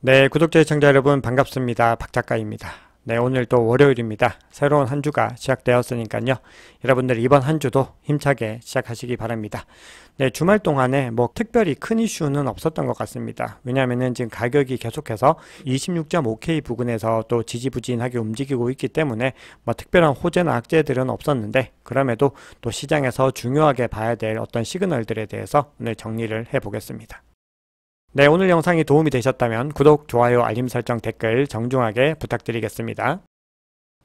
네, 구독자 시청자 여러분 반갑습니다. 박 작가입니다. 네, 오늘 또 월요일입니다. 새로운 한 주가 시작되었으니까요. 여러분들 이번 한 주도 힘차게 시작하시기 바랍니다. 네, 주말 동안에 특별히 큰 이슈는 없었던 것 같습니다. 왜냐하면은 지금 가격이 계속해서 26.5K 부근에서 또 지지부진하게 움직이고 있기 때문에 특별한 호재나 악재들은 없었는데, 그럼에도 또 시장에서 중요하게 봐야 될 어떤 시그널들에 대해서 오늘 정리를 해보겠습니다. 네, 오늘 영상이 도움이 되셨다면 구독, 좋아요, 알림 설정, 댓글 정중하게 부탁드리겠습니다.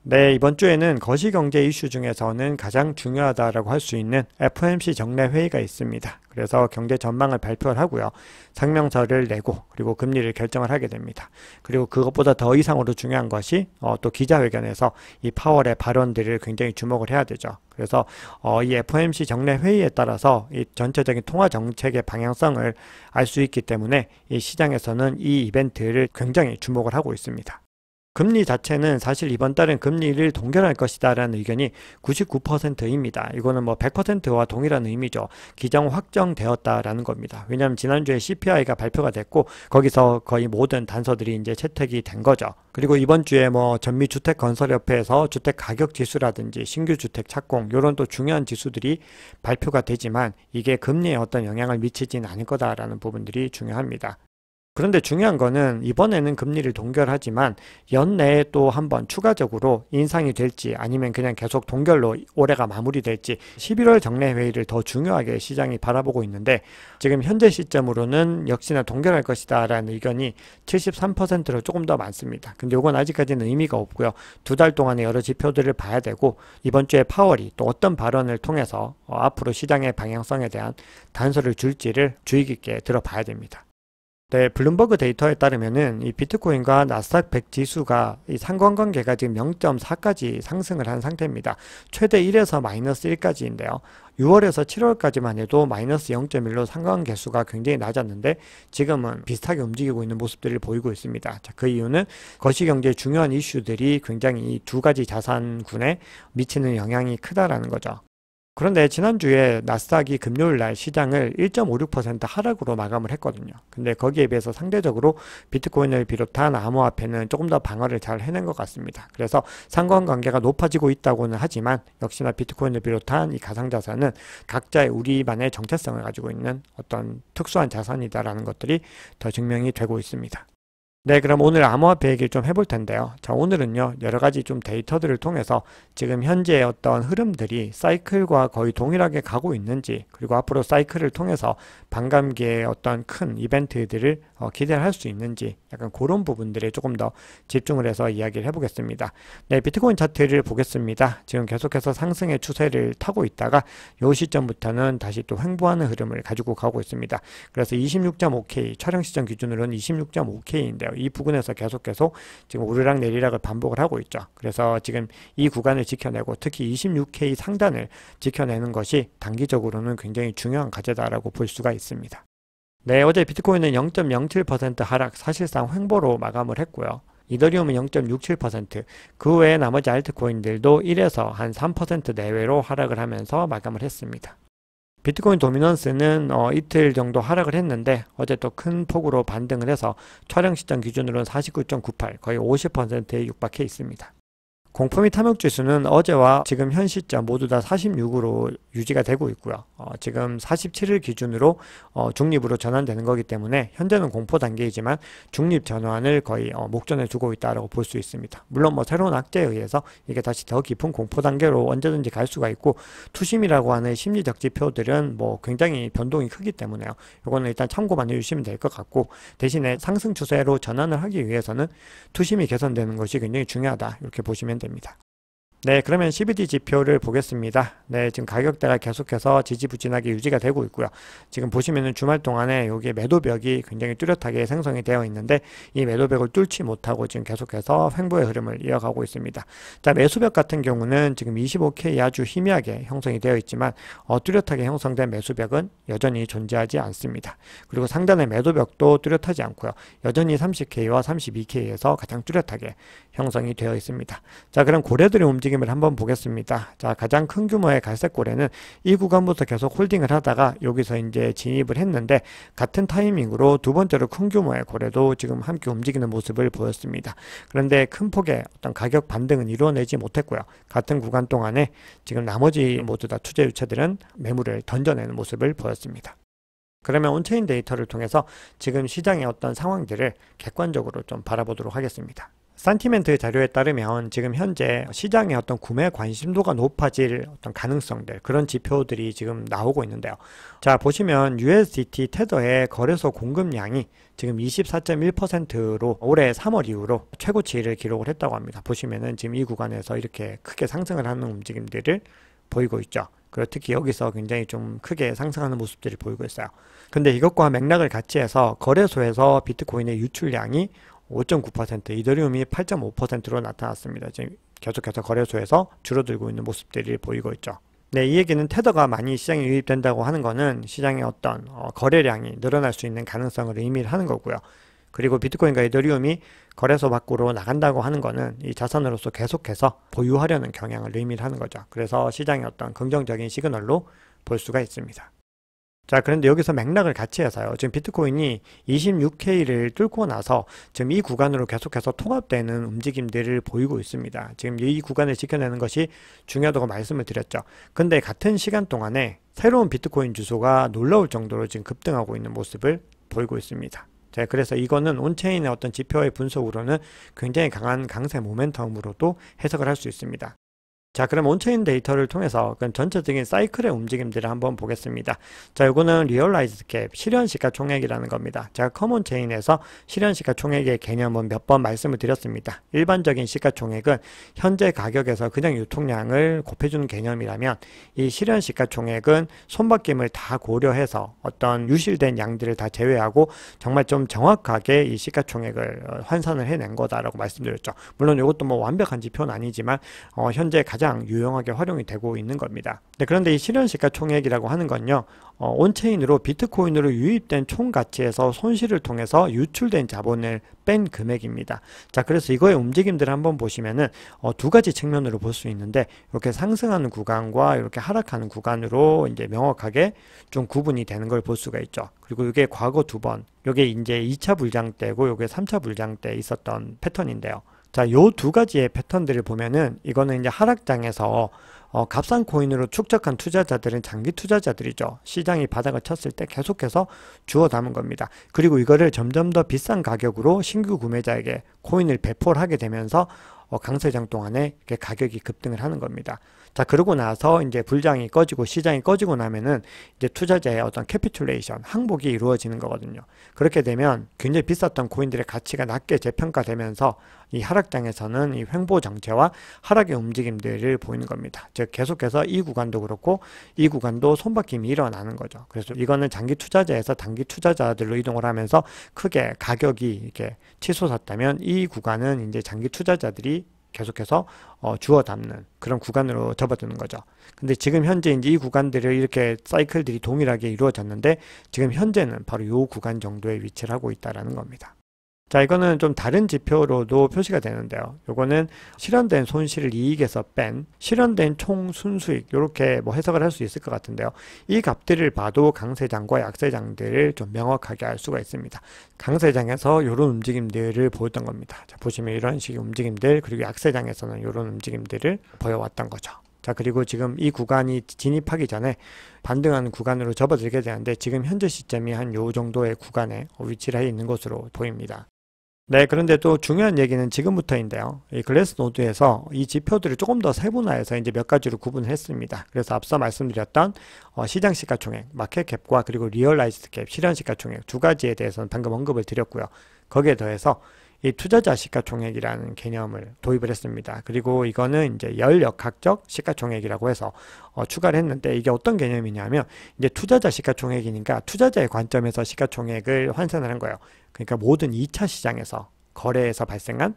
네, 이번 주에는 거시경제 이슈 중에서는 가장 중요하다라고 할 수 있는 FOMC 정례 회의가 있습니다. 그래서 경제 전망을 발표를 하고요. 성명서를 내고 그리고 금리를 결정을 하게 됩니다. 그리고 그것보다 더 이상으로 중요한 것이 또 기자회견에서 이 파월의 발언들을 굉장히 주목을 해야 되죠. 그래서 이 FOMC 정례 회의에 따라서 이 전체적인 통화 정책의 방향성을 알 수 있기 때문에 이 시장에서는 이 이벤트를 굉장히 주목을 하고 있습니다. 금리 자체는 사실 이번 달은 금리를 동결할 것이다 라는 의견이 99%입니다. 이거는 100%와 동일한 의미죠. 기정 확정되었다라는 겁니다. 왜냐하면 지난주에 CPI가 발표가 됐고 거기서 거의 모든 단서들이 이제 채택이 된 거죠. 그리고 이번 주에 전미주택건설협회에서 주택가격지수라든지 신규주택 착공 이런 또 중요한 지수들이 발표가 되지만 이게 금리에 어떤 영향을 미치지는 않을 거다라는 부분들이 중요합니다. 그런데 중요한 거는 이번에는 금리를 동결하지만 연내에 또 한번 추가적으로 인상이 될지 아니면 그냥 계속 동결로 올해가 마무리될지 11월 정례회의를 더 중요하게 시장이 바라보고 있는데, 지금 현재 시점으로는 역시나 동결할 것이다 라는 의견이 73%로 조금 더 많습니다. 근데 이건 아직까지는 의미가 없고요. 두 달 동안의 여러 지표들을 봐야 되고 이번 주에 파월이 또 어떤 발언을 통해서 앞으로 시장의 방향성에 대한 단서를 줄지를 주의 깊게 들어봐야 됩니다. 네, 블룸버그 데이터에 따르면은 이 비트코인과 나스닥 100 지수가 이 상관관계가 지금 0.4까지 상승을 한 상태입니다. 최대 1에서 마이너스 1까지인데요. 6월에서 7월까지만 해도 마이너스 0.1로 상관계수가 굉장히 낮았는데 지금은 비슷하게 움직이고 있는 모습들을 보이고 있습니다. 자, 그 이유는 거시경제의 중요한 이슈들이 굉장히 이 두 가지 자산군에 미치는 영향이 크다라는 거죠. 그런데 지난주에 나스닥이 금요일날 시장을 1.56% 하락으로 마감을 했거든요. 근데 거기에 비해서 상대적으로 비트코인을 비롯한 암호화폐는 조금 더 방어를 잘 해낸 것 같습니다. 그래서 상관관계가 높아지고 있다고는 하지만 역시나 비트코인을 비롯한 이 가상자산은 각자의 우리만의 정체성을 가지고 있는 어떤 특수한 자산이다라는 것들이 더 증명이 되고 있습니다. 네, 그럼 오늘 암호화폐 얘기를 좀 해볼 텐데요. 자, 오늘은요, 여러 가지 좀 데이터들을 통해서 지금 현재의 어떤 흐름들이 사이클과 거의 동일하게 가고 있는지, 그리고 앞으로 사이클을 통해서 반감기의 어떤 큰 이벤트들을 기대를 할 수 있는지, 약간 그런 부분들에 조금 더 집중을 해서 이야기를 해보겠습니다. 네, 비트코인 차트를 보겠습니다. 지금 계속해서 상승의 추세를 타고 있다가 이 시점부터는 다시 또 횡보하는 흐름을 가지고 가고 있습니다. 그래서 26.5K, 촬영 시점 기준으로는 26.5K인데요. 이 부근에서 계속 지금 오르락 내리락을 반복을 하고 있죠. 그래서 지금 이 구간을 지켜내고 특히 26K 상단을 지켜내는 것이 단기적으로는 굉장히 중요한 과제다라고 볼 수가 있습니다. 네, 어제 비트코인은 0.07% 하락, 사실상 횡보로 마감을 했고요. 이더리움은 0.67%, 그 외에 나머지 알트코인들도 1에서 한 3% 내외로 하락을 하면서 마감을 했습니다. 비트코인 도미넌스는 이틀 정도 하락을 했는데 어제 또 큰 폭으로 반등을 해서 촬영 시점 기준으로는 49.98, 거의 50%에 육박해 있습니다. 공포 및 탐욕 지수는 어제와 지금 현 시점 모두 다 46으로 유지가 되고 있고요. 지금 47일 기준으로 중립으로 전환되는 거기 때문에 현재는 공포 단계이지만 중립 전환을 거의 목전에 두고 있다고 볼 수 있습니다. 물론 새로운 악재에 의해서 이게 다시 더 깊은 공포 단계로 언제든지 갈 수가 있고, 투심이라고 하는 심리적 지표들은 굉장히 변동이 크기 때문에요. 이거는 일단 참고만 해주시면 될 것 같고, 대신에 상승 추세로 전환을 하기 위해서는 투심이 개선되는 것이 굉장히 중요하다, 이렇게 보시면 됩니다. 네, 그러면 CBD 지표를 보겠습니다. 네, 지금 가격대가 계속해서 지지부진하게 유지가 되고 있고요. 지금 보시면은 주말 동안에 여기에 매도벽이 굉장히 뚜렷하게 생성이 되어 있는데 이 매도벽을 뚫지 못하고 지금 계속해서 횡보의 흐름을 이어가고 있습니다. 자, 매수벽 같은 경우는 지금 25K 아주 희미하게 형성이 되어 있지만 뚜렷하게 형성된 매수벽은 여전히 존재하지 않습니다. 그리고 상단의 매도벽도 뚜렷하지 않고요. 여전히 30K와 32K에서 가장 뚜렷하게 형성이 되어 있습니다. 자, 그럼 고래들의 움직임 움직임을 한번 보겠습니다. 자, 가장 큰 규모의 갈색고래는 이 구간부터 계속 홀딩을 하다가 여기서 이제 진입을 했는데 같은 타이밍으로 두 번째로 큰 규모의 고래도 지금 함께 움직이는 모습을 보였습니다. 그런데 큰 폭의 어떤 가격 반등은 이루어내지 못했고요. 같은 구간 동안에 지금 나머지 모두 다 투자 유체들은 매물을 던져내는 모습을 보였습니다. 그러면 온체인 데이터를 통해서 지금 시장의 어떤 상황들을 객관적으로 좀 바라보도록 하겠습니다. 산티멘트 자료에 따르면 지금 현재 시장의 어떤 구매 관심도가 높아질 어떤 가능성들, 그런 지표들이 지금 나오고 있는데요. 자, 보시면 USDT 테더의 거래소 공급량이 지금 24.1%로 올해 3월 이후로 최고치를 기록을 했다고 합니다. 보시면은 지금 이 구간에서 이렇게 크게 상승을 하는 움직임들을 보이고 있죠. 그리고 특히 여기서 굉장히 좀 크게 상승하는 모습들을 보이고 있어요. 근데 이것과 맥락을 같이 해서 거래소에서 비트코인의 유출량이 5.9%, 이더리움이 8.5%로 나타났습니다. 지금 계속해서 거래소에서 줄어들고 있는 모습들이 보이고 있죠. 네, 이 얘기는 테더가 많이 시장에 유입된다고 하는 거는 시장의 어떤 거래량이 늘어날 수 있는 가능성을 의미를 하는 거고요. 그리고 비트코인과 이더리움이 거래소 밖으로 나간다고 하는 거는 이 자산으로서 계속해서 보유하려는 경향을 의미를 하는 거죠. 그래서 시장의 어떤 긍정적인 시그널로 볼 수가 있습니다. 자, 그런데 여기서 맥락을 같이 해서요. 지금 비트코인이 26K를 뚫고 나서 지금 이 구간으로 계속해서 통합되는 움직임들을 보이고 있습니다. 지금 이 구간을 지켜내는 것이 중요하다고 말씀을 드렸죠. 근데 같은 시간 동안에 새로운 비트코인 주소가 놀라울 정도로 지금 급등하고 있는 모습을 보이고 있습니다. 자, 그래서 이거는 온체인의 어떤 지표의 분석으로는 굉장히 강한 강세 모멘텀으로도 해석을 할 수 있습니다. 자, 그럼 온체인 데이터를 통해서 그럼 전체적인 사이클의 움직임들을 한번 보겠습니다. 자, 이거는 리얼라이즈드 캡, 실현시가총액이라는 겁니다. 제가 커먼 체인에서 실현시가총액의 개념은 몇 번 말씀을 드렸습니다. 일반적인 시가총액은 현재 가격에서 그냥 유통량을 곱해주는 개념이라면 이 실현시가총액은 손바뀜을 다 고려해서 어떤 유실된 양들을 다 제외하고 정말 좀 정확하게 이 시가총액을 환산을 해낸 거다라고 말씀드렸죠. 물론 이것도 뭐 완벽한 지표는 아니지만 현재 가장 유용하게 활용이 되고 있는 겁니다. 네, 그런데 이 실현시가총액이라고 하는 건요, 온체인으로 비트코인으로 유입된 총 가치에서 손실을 통해서 유출된 자본을 뺀 금액입니다. 자, 그래서 이거의 움직임들을 한번 보시면은 두 가지 측면으로 볼 수 있는데, 이렇게 상승하는 구간과 이렇게 하락하는 구간으로 이제 명확하게 좀 구분이 되는 걸 볼 수가 있죠. 그리고 이게 과거 두 번, 이게 이제 2차 불장 때고 이게 3차 불장 때 있었던 패턴인데요. 자, 요 두 가지의 패턴들을 보면은 이거는 이제 하락장에서 값싼 코인으로 축적한 투자자들은 장기 투자자들이죠. 시장이 바닥을 쳤을 때 계속해서 주워 담은 겁니다. 그리고 이거를 점점 더 비싼 가격으로 신규 구매자에게 코인을 배포를 하게 되면서 강세장 동안에 가격이 급등을 하는 겁니다. 자, 그러고 나서 이제 불장이 꺼지고 시장이 꺼지고 나면은 이제 투자자의 어떤 캐피툴레이션, 항복이 이루어지는 거거든요. 그렇게 되면 굉장히 비쌌던 코인들의 가치가 낮게 재평가되면서 이 하락장에서는 이 횡보 정체와 하락의 움직임들을 보이는 겁니다. 즉 계속해서 이 구간도 그렇고 이 구간도 손바뀜이 일어나는 거죠. 그래서 이거는 장기 투자자에서 단기 투자자들로 이동을 하면서 크게 가격이 이렇게 치솟았다면 이 구간은 이제 장기 투자자들이 계속해서 주워 담는 그런 구간으로 접어드는 거죠. 근데 지금 현재 이제 이 구간들을 이렇게 사이클들이 동일하게 이루어졌는데 지금 현재는 바로 이 구간 정도에 위치를 하고 있다라는 겁니다. 자, 이거는 좀 다른 지표로도 표시가 되는데요. 요거는 실현된 손실을 이익에서 뺀 실현된 총 순수익, 이렇게 뭐 해석을 할 수 있을 것 같은데요. 이 값들을 봐도 강세장과 약세장들을 좀 명확하게 알 수가 있습니다. 강세장에서 이런 움직임들을 보였던 겁니다. 자, 보시면 이런 식의 움직임들, 그리고 약세장에서는 이런 움직임들을 보여왔던 거죠. 자, 그리고 지금 이 구간이 진입하기 전에 반등하는 구간으로 접어들게 되는데 지금 현재 시점이 한 요 정도의 구간에 위치를 해 있는 것으로 보입니다. 네, 그런데 또 중요한 얘기는 지금부터인데요. 이 글래스노드에서 이 지표들을 조금 더 세분화해서 이제 몇 가지로 구분을 했습니다. 그래서 앞서 말씀드렸던 시장 시가총액, 마켓캡과 그리고 리얼라이즈드 캡, 실현 시가총액 두 가지에 대해서는 방금 언급을 드렸고요. 거기에 더해서 이 투자자 시가총액이라는 개념을 도입을 했습니다. 그리고 이거는 이제 열역학적 시가총액이라고 해서 추가를 했는데 이게 어떤 개념이냐면 이제 투자자 시가총액이니까 투자자의 관점에서 시가총액을 환산을 한 거예요. 그러니까 모든 2차 시장에서 거래에서 발생한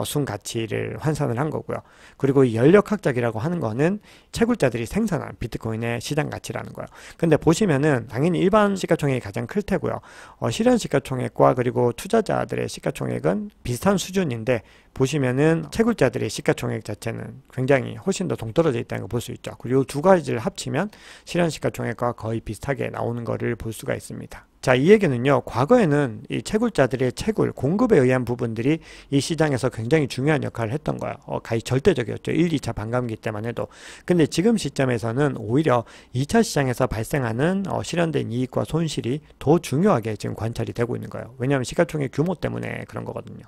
순가치를 환산을 한 거고요. 그리고 이 연력학적이라고 하는 거는 채굴자들이 생산한 비트코인의 시장 가치라는 거예요. 근데 보시면은 당연히 일반 시가총액이 가장 클 테고요. 실현 시가총액과 그리고 투자자들의 시가총액은 비슷한 수준인데, 보시면은 채굴자들의 시가총액 자체는 굉장히 훨씬 더 동떨어져 있다는 걸 볼 수 있죠. 그리고 두 가지를 합치면 실현 시가총액과 거의 비슷하게 나오는 것을 볼 수가 있습니다. 자, 이 얘기는요, 과거에는 이 채굴자들의 채굴, 공급에 의한 부분들이 이 시장에서 굉장히 중요한 역할을 했던 거예요. 거의 절대적이었죠. 1, 2차 반감기 때만 해도. 근데 지금 시점에서는 오히려 2차 시장에서 발생하는 실현된 이익과 손실이 더 중요하게 지금 관찰이 되고 있는 거예요. 왜냐하면 시가총액 규모 때문에 그런 거거든요.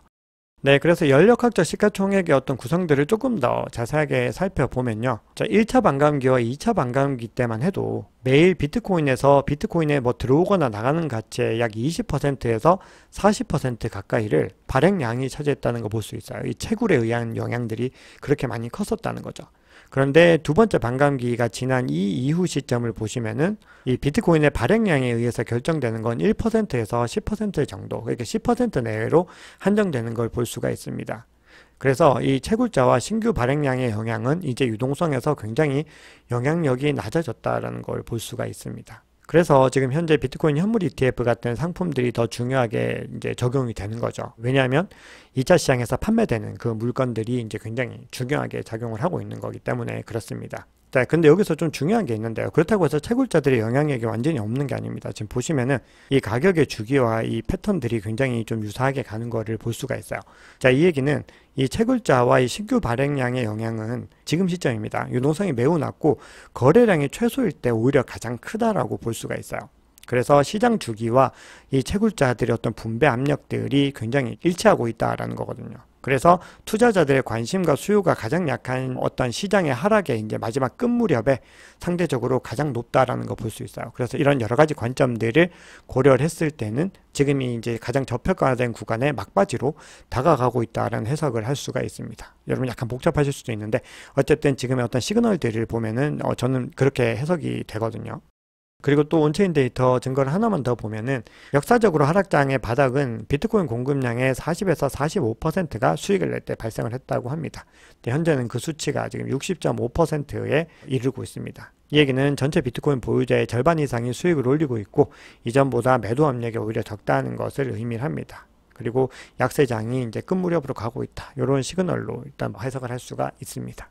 네, 그래서 연력학적 시가총액의 어떤 구성들을 조금 더 자세하게 살펴보면요. 자, 1차 반감기와 2차 반감기 때만 해도 매일 비트코인에서 비트코인에 뭐 들어오거나 나가는 가치의 약 20%에서 40% 가까이를 발행량이 차지했다는 거 볼 수 있어요. 이 채굴에 의한 영향들이 그렇게 많이 컸었다는 거죠. 그런데 두 번째 반감기가 지난 이 이후 시점을 보시면은 이 비트코인의 발행량에 의해서 결정되는 건 1%에서 10% 정도, 그러니까 10% 내외로 한정되는 걸 볼 수가 있습니다. 그래서 이 채굴자와 신규 발행량의 영향은 이제 유동성에서 굉장히 영향력이 낮아졌다라는 걸 볼 수가 있습니다. 그래서 지금 현재 비트코인 현물 ETF 같은 상품들이 더 중요하게 이제 적용이 되는 거죠. 왜냐하면 2차 시장에서 판매되는 그 물건들이 이제 굉장히 중요하게 작용을 하고 있는 거기 때문에 그렇습니다. 자, 근데 여기서 좀 중요한 게 있는데요. 그렇다고 해서 채굴자들의 영향력이 완전히 없는 게 아닙니다. 지금 보시면은 이 가격의 주기와 이 패턴들이 굉장히 좀 유사하게 가는 거를 볼 수가 있어요. 자, 이 얘기는 이 채굴자와 이 신규 발행량의 영향은 지금 시점입니다. 유동성이 매우 낮고 거래량이 최소일 때 오히려 가장 크다라고 볼 수가 있어요. 그래서 시장 주기와 이 채굴자들의 어떤 분배 압력들이 굉장히 일치하고 있다라는 거거든요. 그래서 투자자들의 관심과 수요가 가장 약한 어떤 시장의 하락의 이제 마지막 끝 무렵에 상대적으로 가장 높다라는 거 볼 수 있어요. 그래서 이런 여러 가지 관점들을 고려를 했을 때는 지금이 이제 가장 저평가된 구간에 막바지로 다가가고 있다라는 해석을 할 수가 있습니다. 여러분 약간 복잡하실 수도 있는데 어쨌든 지금의 어떤 시그널들을 보면은 저는 그렇게 해석이 되거든요. 그리고 또 온체인 데이터 증거를 하나만 더 보면은 역사적으로 하락장의 바닥은 비트코인 공급량의 40에서 45%가 수익을 낼 때 발생을 했다고 합니다. 현재는 그 수치가 지금 60.5%에 이르고 있습니다. 이 얘기는 전체 비트코인 보유자의 절반 이상이 수익을 올리고 있고 이전보다 매도 압력이 오히려 적다는 것을 의미를 합니다. 그리고 약세장이 이제 끝 무렵으로 가고 있다. 이런 시그널로 일단 해석을 할 수가 있습니다.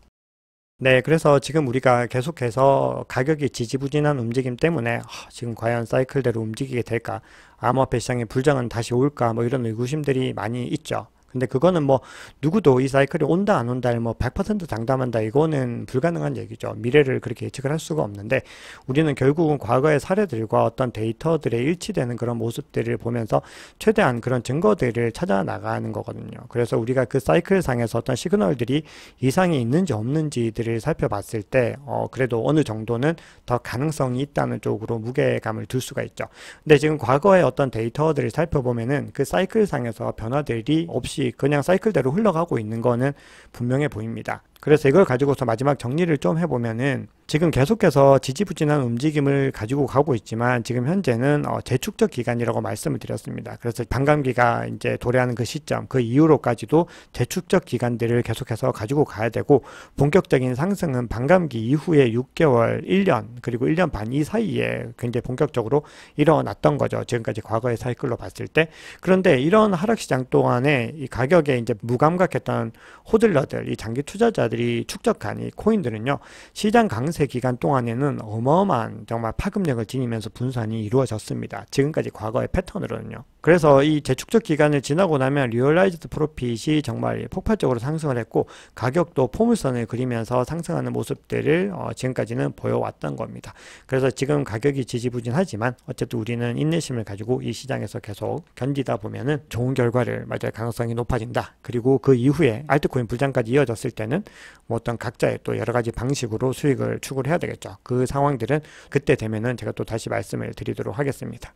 네, 그래서 지금 우리가 계속해서 가격이 지지부진한 움직임 때문에 지금 과연 사이클대로 움직이게 될까? 암호화폐 시장의 불장은 다시 올까? 뭐 이런 의구심들이 많이 있죠. 근데 그거는 뭐 누구도 이 사이클이 온다 안 온다를 뭐 100% 장담한다 이거는 불가능한 얘기죠. 미래를 그렇게 예측을 할 수가 없는데 우리는 결국은 과거의 사례들과 어떤 데이터들에 일치되는 그런 모습들을 보면서 최대한 그런 증거들을 찾아 나가는 거거든요. 그래서 우리가 그 사이클 상에서 어떤 시그널들이 이상이 있는지 없는지들을 살펴봤을 때 그래도 어느 정도는 더 가능성이 있다는 쪽으로 무게감을 둘 수가 있죠. 근데 지금 과거의 어떤 데이터들을 살펴보면은 그 사이클 상에서 변화들이 없이 그냥 사이클대로 흘러가고 있는 거는 분명해 보입니다. 그래서 이걸 가지고서 마지막 정리를 좀 해보면은 지금 계속해서 지지부진한 움직임을 가지고 가고 있지만 지금 현재는 재축적 기간이라고 말씀을 드렸습니다. 그래서 반감기가 이제 도래하는 그 시점, 그 이후로까지도 재축적 기간들을 계속해서 가지고 가야 되고 본격적인 상승은 반감기 이후에 6개월, 1년, 그리고 1년 반 이 사이에 굉장히 본격적으로 일어났던 거죠. 지금까지 과거의 사이클로 봤을 때. 그런데 이런 하락시장 동안에 이 가격에 이제 무감각했던 호들러들, 이 장기 투자자들이 축적한 이 코인들은요, 시장 강세 기간 동안에는 어마어마한 정말 파급력을 지니면서 분산이 이루어졌습니다. 지금까지 과거의 패턴으로는요. 그래서 이 재축적 기간을 지나고 나면 리얼라이즈드 프로핏이 정말 폭발적으로 상승을 했고 가격도 포물선을 그리면서 상승하는 모습들을 지금까지는 보여왔던 겁니다. 그래서 지금 가격이 지지부진하지만 어쨌든 우리는 인내심을 가지고 이 시장에서 계속 견디다 보면은 좋은 결과를 맞을 가능성이 높아진다. 그리고 그 이후에 알트코인 불장까지 이어졌을 때는 뭐 어떤 각자의 또 여러 가지 방식으로 수익을 추구를 해야 되겠죠. 그 상황들은 그때 되면은 제가 또 다시 말씀을 드리도록 하겠습니다.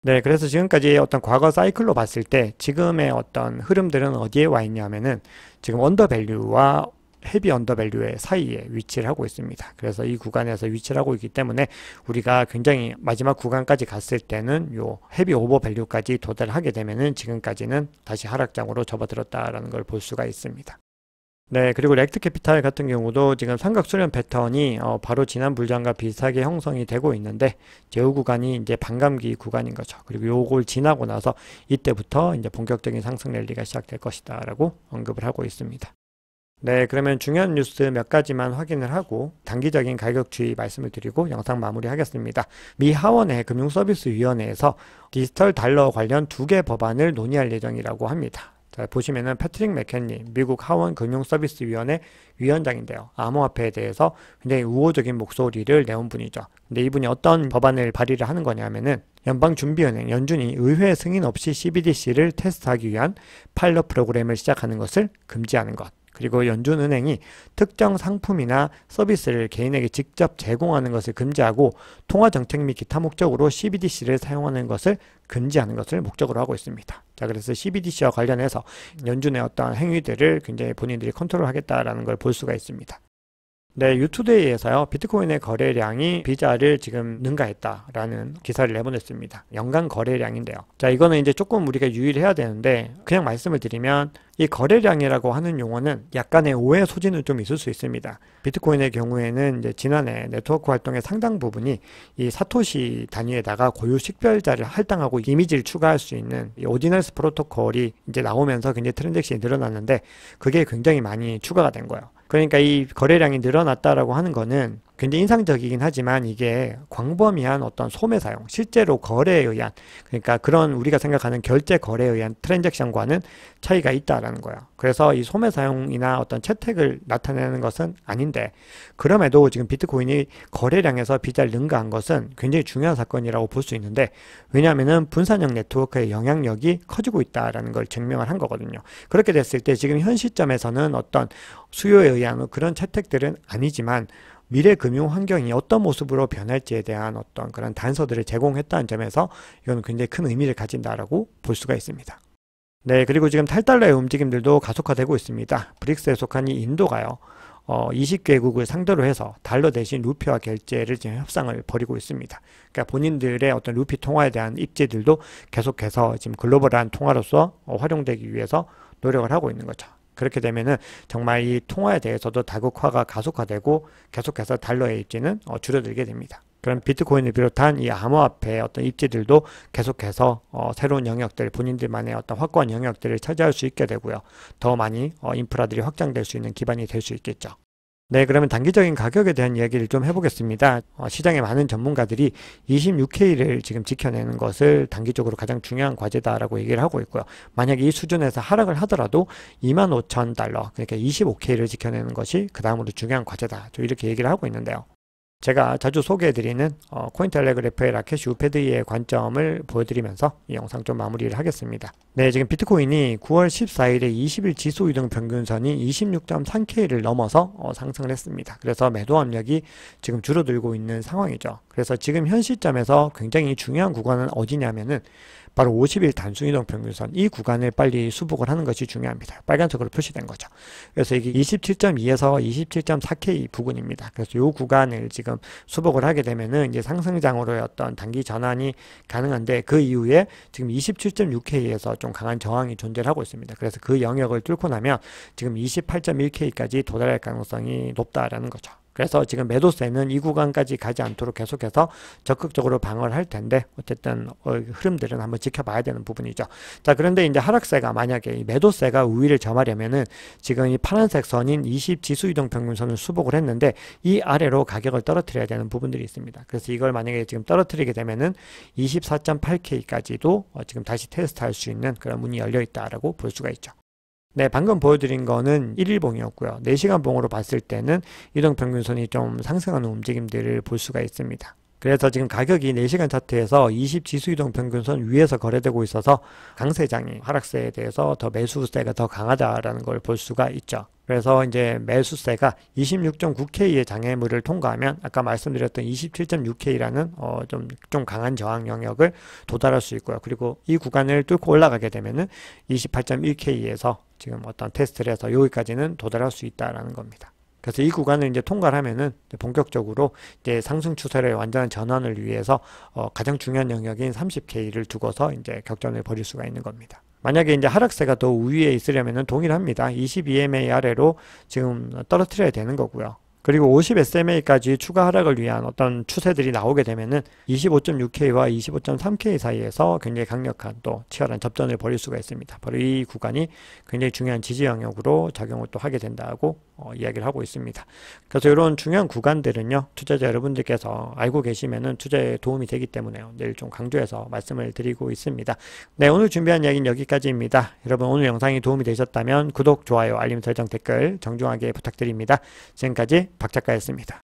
네, 그래서 지금까지 어떤 과거 사이클로 봤을 때 지금의 어떤 흐름들은 어디에 와 있냐면은 지금 언더밸류와 헤비 언더밸류의 사이에 위치를 하고 있습니다. 그래서 이 구간에서 위치를 하고 있기 때문에 우리가 굉장히 마지막 구간까지 갔을 때는 요 헤비 오버밸류까지 도달하게 되면은 지금까지는 다시 하락장으로 접어들었다라는 걸 볼 수가 있습니다. 네, 그리고 렉트 캐피탈 같은 경우도 지금 삼각 수렴 패턴이 바로 지난 불장과 비슷하게 형성이 되고 있는데 제후 구간이 이제 반감기 구간인 거죠. 그리고 요걸 지나고 나서 이때부터 이제 본격적인 상승 랠리가 시작될 것이다라고 언급을 하고 있습니다. 네, 그러면 중요한 뉴스 몇 가지만 확인을 하고 단기적인 가격 주의 말씀을 드리고 영상 마무리하겠습니다. 미 하원의 금융서비스위원회에서 디지털 달러 관련 2개 법안을 논의할 예정이라고 합니다. 자, 보시면은 패트릭 맥켄리 미국 하원 금융서비스위원회 위원장인데요. 암호화폐에 대해서 굉장히 우호적인 목소리를 내온 분이죠. 근데 이분이 어떤 법안을 발의를 하는 거냐면은 연방준비은행 연준이 의회 승인 없이 CBDC를 테스트하기 위한 파일럿 프로그램을 시작하는 것을 금지하는 것. 그리고 연준은행이 특정 상품이나 서비스를 개인에게 직접 제공하는 것을 금지하고 통화정책 및 기타 목적으로 CBDC를 사용하는 것을 금지하는 것을 목적으로 하고 있습니다. 자, 그래서 CBDC와 관련해서 연준의 어떤 행위들을 굉장히 본인들이 컨트롤하겠다라는 걸 볼 수가 있습니다. 네, 유투데이에서요, 비트코인의 거래량이 비자를 지금 능가했다라는 기사를 내보냈습니다. 연간 거래량인데요. 자, 이거는 이제 조금 우리가 유의를 해야 되는데, 그냥 말씀을 드리면, 이 거래량이라고 하는 용어는 약간의 오해 소지는 좀 있을 수 있습니다. 비트코인의 경우에는 이제 지난해 네트워크 활동의 상당 부분이 이 사토시 단위에다가 고유 식별자를 할당하고 이미지를 추가할 수 있는 이 오디널스 프로토콜이 이제 나오면서 굉장히 트랜잭션이 늘어났는데, 그게 굉장히 많이 추가가 된 거예요. 그러니까 이 거래량이 늘어났다라고 하는 거는 굉장히 인상적이긴 하지만 이게 광범위한 어떤 소매 사용, 실제로 거래에 의한, 그러니까 그런 우리가 생각하는 결제 거래에 의한 트랜잭션과는 차이가 있다라는 거예요. 그래서 이 소매 사용이나 어떤 채택을 나타내는 것은 아닌데, 그럼에도 지금 비트코인이 거래량에서 비자를 능가한 것은 굉장히 중요한 사건이라고 볼 수 있는데, 왜냐하면은 분산형 네트워크의 영향력이 커지고 있다라는 걸 증명을 한 거거든요. 그렇게 됐을 때 지금 현 시점에서는 어떤 수요에 의한 그런 채택들은 아니지만 미래 금융 환경이 어떤 모습으로 변할지에 대한 어떤 그런 단서들을 제공했다는 점에서 이건 굉장히 큰 의미를 가진다라고 볼 수가 있습니다. 네, 그리고 지금 탈달러의 움직임들도 가속화되고 있습니다. 브릭스에 속한 이 인도가요, 20개국을 상대로 해서 달러 대신 루피와 결제를 지금 협상을 벌이고 있습니다. 그러니까 본인들의 어떤 루피 통화에 대한 입지들도 계속해서 지금 글로벌한 통화로서 활용되기 위해서 노력을 하고 있는 거죠. 그렇게 되면은 정말 이 통화에 대해서도 다국화가 가속화되고 계속해서 달러의 입지는 줄어들게 됩니다. 그럼 비트코인을 비롯한 이 암호화폐의 어떤 입지들도 계속해서 새로운 영역들, 본인들만의 어떤 확고한 영역들을 차지할 수 있게 되고요. 더 많이 인프라들이 확장될 수 있는 기반이 될 수 있겠죠. 네, 그러면 단기적인 가격에 대한 이야기를 좀 해보겠습니다. 시장의 많은 전문가들이 26K를 지금 지켜내는 것을 단기적으로 가장 중요한 과제다라고 얘기를 하고 있고요. 만약에 이 수준에서 하락을 하더라도 25,000달러, 그러니까 25K를 지켜내는 것이 그 다음으로 중요한 과제다. 이렇게 얘기를 하고 있는데요. 제가 자주 소개해드리는 코인텔레그래프의 라케시 우페드이의 관점을 보여드리면서 이 영상 좀 마무리를 하겠습니다. 네, 지금 비트코인이 9월 14일에 20일 지수 이동 평균선이 26.3K를 넘어서 상승을 했습니다. 그래서 매도 압력이 지금 줄어들고 있는 상황이죠. 그래서 지금 현 시점에서 굉장히 중요한 구간은 어디냐면은 바로 50일 단순이동 평균선, 이 구간을 빨리 수복을 하는 것이 중요합니다. 빨간색으로 표시된 거죠. 그래서 이게 27.2에서 27.4K 부근입니다. 그래서 이 구간을 지금 수복을 하게 되면은 이제 상승장으로의 어떤 단기 전환이 가능한데, 그 이후에 지금 27.6K에서 좀 강한 저항이 존재를 하고 있습니다. 그래서 그 영역을 뚫고 나면 지금 28.1K까지 도달할 가능성이 높다라는 거죠. 그래서 지금 매도세는 이 구간까지 가지 않도록 계속해서 적극적으로 방어를 할 텐데, 어쨌든 흐름들은 한번 지켜봐야 되는 부분이죠. 자, 그런데 이제 하락세가 만약에 이 매도세가 우위를 점하려면은 지금 이 파란색 선인 20 지수 이동 평균선을 수복을 했는데 이 아래로 가격을 떨어뜨려야 되는 부분들이 있습니다. 그래서 이걸 만약에 지금 떨어뜨리게 되면은 24.8K까지도 지금 다시 테스트할 수 있는 그런 문이 열려 있다라고 볼 수가 있죠. 네, 방금 보여드린 거는 1일봉이었고요. 4시간 봉으로 봤을 때는 이동평균선이 좀 상승하는 움직임들을 볼 수가 있습니다. 그래서 지금 가격이 4시간 차트에서 20 지수이동 평균선 위에서 거래되고 있어서 강세장이 하락세에 대해서 더 매수세가 더 강하다라는 걸 볼 수가 있죠. 그래서 이제 매수세가 26.9K의 장애물을 통과하면 아까 말씀드렸던 27.6K라는 좀 강한 저항 영역을 도달할 수 있고요. 그리고 이 구간을 뚫고 올라가게 되면은 28.1K에서 지금 어떤 테스트를 해서 여기까지는 도달할 수 있다라는 겁니다. 그래서 이 구간을 이제 통과를 하면은 본격적으로 이제 상승 추세의 완전한 전환을 위해서 가장 중요한 영역인 30K를 두고서 이제 격전을 벌일 수가 있는 겁니다. 만약에 이제 하락세가 더 우위에 있으려면은 동일합니다. 22MA 아래로 지금 떨어뜨려야 되는 거고요. 그리고 50SMA까지 추가 하락을 위한 어떤 추세들이 나오게 되면은 25.6K와 25.3K 사이에서 굉장히 강력한 또 치열한 접전을 벌일 수가 있습니다. 바로 이 구간이 굉장히 중요한 지지 영역으로 작용을 또 하게 된다고 이야기를 하고 있습니다. 그래서 이런 중요한 구간들은요, 투자자 여러분들께서 알고 계시면은 투자에 도움이 되기 때문에요. 늘 좀 강조해서 말씀을 드리고 있습니다. 네, 오늘 준비한 이야기는 여기까지입니다. 여러분 오늘 영상이 도움이 되셨다면 구독, 좋아요, 알림 설정, 댓글 정중하게 부탁드립니다. 지금까지 박 작가였습니다.